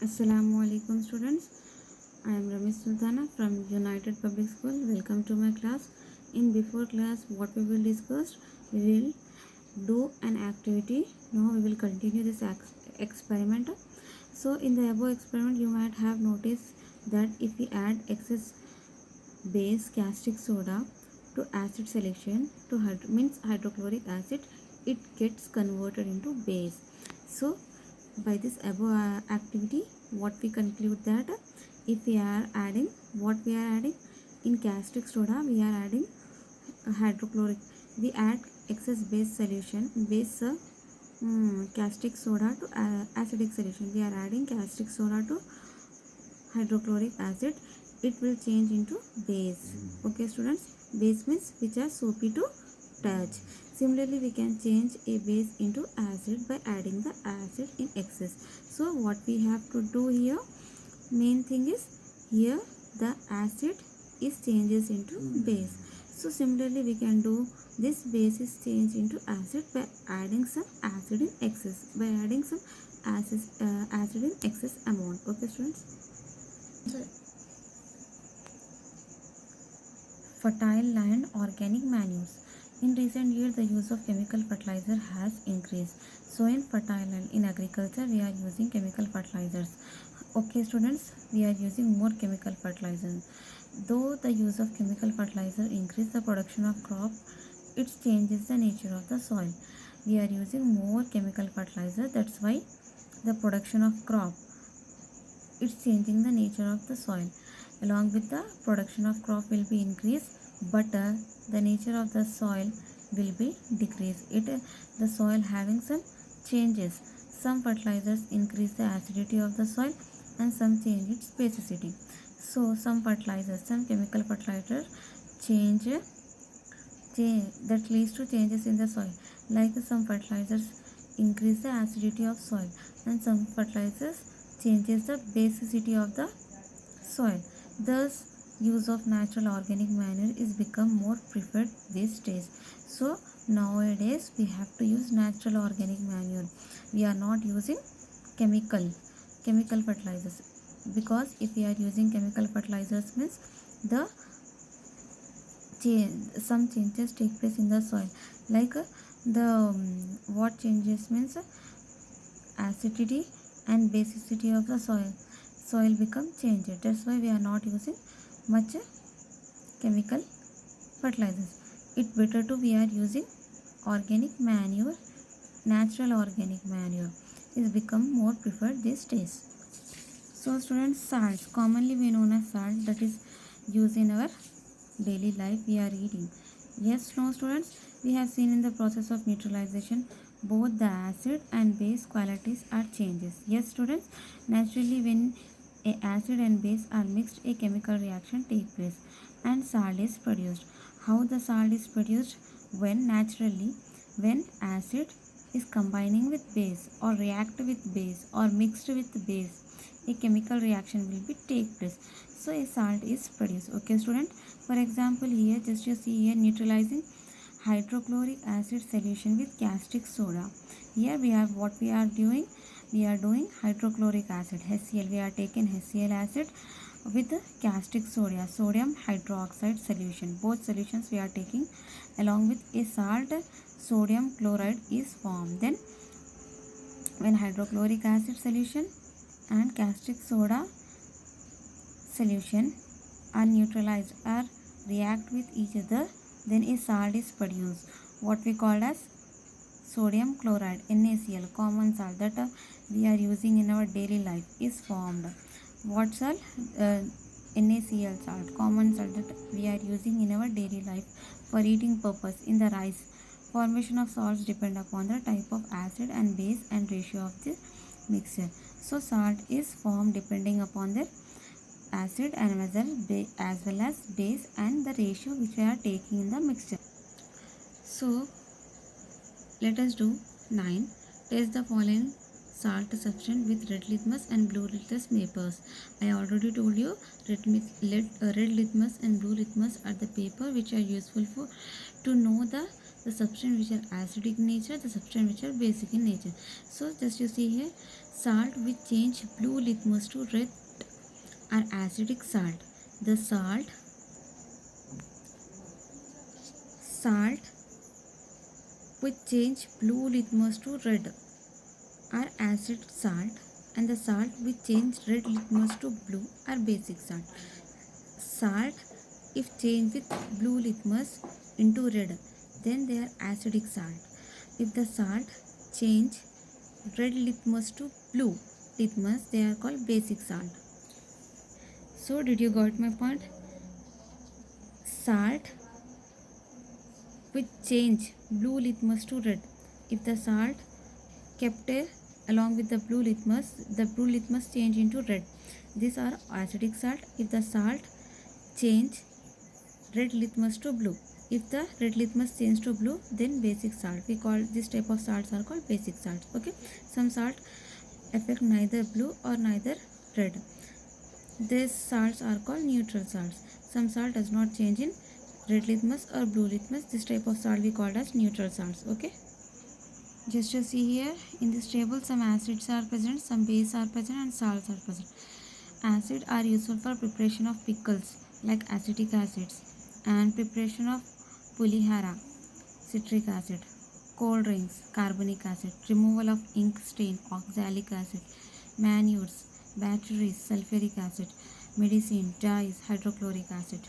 Assalamualaikum students. I am Ramesh Sultana from United Public School. Welcome to my class. In before class, what we will discuss, we will do an activity. Now we will continue this experiment. So in the above experiment, you might have noticed that if we add excess base caustic soda to acid solution to means hydrochloric acid, it gets converted into base. So by this above activity, what we conclude that if we are adding, what we are adding in caustic soda, we are adding hydrochloric, we add excess base solution, base caustic soda to acidic solution, we are adding caustic soda to hydrochloric acid, it will change into base. Okay students, base means which are soapy to touch. Similarly, we can change a base into acid by adding the acid in excess. So what we have to do here, main thing is here the acid is changes into base. So similarly, we can do this base is changed into acid by adding some acid in excess, by adding some acid in excess amount. Okay students. Fertile land organic manures. In recent years, the use of chemical fertilizer has increased. So in fertile land in agriculture, we are using chemical fertilizers. Okay students, we are using more chemical fertilizers. Though the use of chemical fertilizer increase the production of crop, it changes the nature of the soil. We are using more chemical fertilizer, that's why the production of crop, it's changing the nature of the soil. Along with the production of crop will be increased, but the nature of the soil will be decreased. The soil having some changes. Some fertilizers increase the acidity of the soil and some change its basicity. So some fertilizers, some chemical fertilizers change that leads to changes in the soil. Like some fertilizers increase the acidity of soil and some fertilizers changes the basicity of the soil. Thus, use of natural organic manure is become more preferred these days. So nowadays we have to use natural organic manure. We are not using chemical fertilizers, because if we are using chemical fertilizers means the some changes take place in the soil. Like the what changes means acidity and basicity of the soil become changed. That's why we are not using much chemical fertilizers. It better to we are using organic manure. Natural organic manure is become more preferred these days. So students, salts, commonly we known as salt, that is used in our daily life we are eating. Yes, no students, we have seen in the process of neutralization both the acid and base qualities are changes. Yes students, naturally when a acid and base are mixed, a chemical reaction take place and salt is produced. How the salt is produced? When naturally when acid is combining with base or react with base or mixed with base, a chemical reaction will be take place. So a salt is produced. Okay student, for example here just you see here neutralizing hydrochloric acid solution with caustic soda. Here we have what we are doing, we are doing hydrochloric acid HCl, we are taking HCl acid with caustic soda, sodium hydroxide solution. Both solutions we are taking along with a salt, sodium chloride is formed. Then when hydrochloric acid solution and caustic soda solution are neutralized or react with each other, then a salt is produced, what we call as sodium chloride, NaCl, common salt that we are using in our daily life is formed. What salt? NaCl salt, common salt that we are using in our daily life for eating purpose in the rice. Formation of salts depend upon the type of acid and base and ratio of the mixture. So salt is formed depending upon the acid and as well as base and the ratio which we are taking in the mixture. So let us do 9. Test the following salt substance with red litmus and blue litmus papers. I already told you red litmus and blue litmus are the paper which are useful for to know the the substance which are acidic in nature, the substance which are basic in nature. So just you see here, salt which change blue litmus to red are acidic salt. The salt which change blue litmus to red are acid salt, and the salt which change red litmus to blue are basic salt. Salt if changed with blue litmus into red, then they are acidic salt. If the salt change red litmus to blue litmus, they are called basic salt. So did you got my point? Salt which change blue litmus to red, if the salt kept along with the blue litmus change into red, these are acidic salt. If the salt change red litmus to blue, if the red litmus change to blue, then basic salt. We call this type of salts are called basic salts. Okay, some salt affect neither blue or neither red. These salts are called neutral salts. Some salt does not change in red litmus or blue litmus. This type of salt we called as neutral salts. Okay, just to see here in this table, some acids are present, some base are present, and salts are present. Acids are useful for preparation of pickles like acetic acids, and preparation of pulihara, citric acid, cold drinks, carbonic acid, removal of ink stain, oxalic acid, manures, batteries, sulfuric acid, medicine, dyes, hydrochloric acid.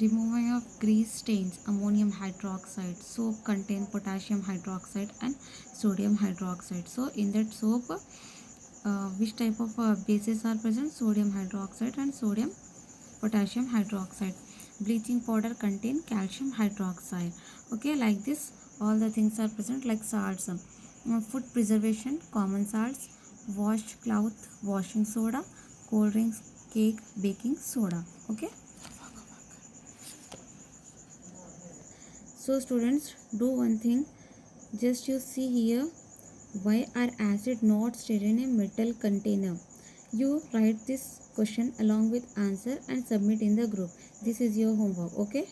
Removing of grease stains, ammonium hydroxide. Soap contain potassium hydroxide and sodium hydroxide. So in that soap, which type of bases are present? Sodium hydroxide and sodium potassium hydroxide. Bleaching powder contain calcium hydroxide. Okay, like this all the things are present like salts. Food preservation, common salts, washed cloth, washing soda, cold drinks, cake, baking soda. Okay, so students, do one thing. Just you see here, why are acid not stored in a metal container? You write this question along with answer and submit in the group. This is your homework. Okay.